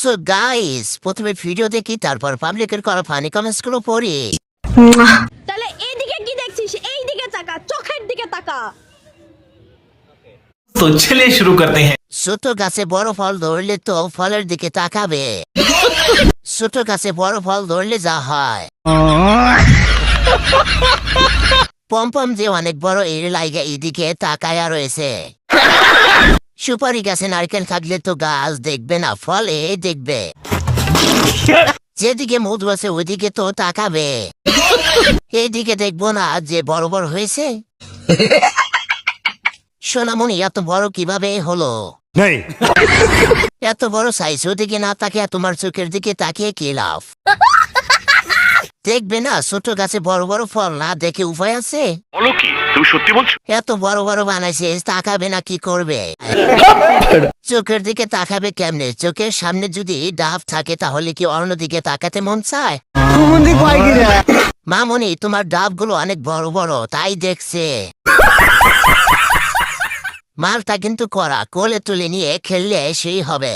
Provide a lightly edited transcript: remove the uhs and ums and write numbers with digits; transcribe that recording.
So guys, প্রথমে video দেখি, তারপর পাবলিকের করা ফানি কমেন্টস গুলো পড়ি। তাহলে এইদিকে কি দেখছিস? এই দিকে তাকা, চোখের দিকে তাকা। तो चलिए शुरू करते हैं। ছোট গাছে বড় ফল ধরলে তো ফলের দিকে তাকাবে। ছোট গাছে বড় ফল ধরলে যা হয়। পম্পম যে অনেক বড় এর লাইগা এদিকে তাকায়া রয়েছে। সুপারি গাছে নারকেল থাকলে তো গাছ দেখবে না, ফলে দেখবে। যেদিকে মধু আছে ওইদিকে তো তাকাবে। এইদিকে দেখবো না যে বড় বড় হয়েছে। সোনামণি এত বড় কিভাবে হলো? এত বড় সাইজ ওদিকে না তাকিয়ে তোমার চোখের দিকে তাকিয়ে কি লাভ? দেখবে না ছোট গাছে বড় বড় ফল না দেখে উপায় আছে? বলো কি তুমি সত্যি বলছো? এত বড় বড় বানাইছে, তাকাবে না কি করবে? চোখের দিকে তাকাবে কেমনে? চোখের সামনে যদি ডাব থাকে তাহলে কি অন্যদিকে তাকাতে মন চায়? মামনি তোমার ডাবগুলো অনেক বড় বড় তাই দেখছে। মালটা কিন্তু করা, কোলে তুলে নিয়ে খেললে সেই হবে।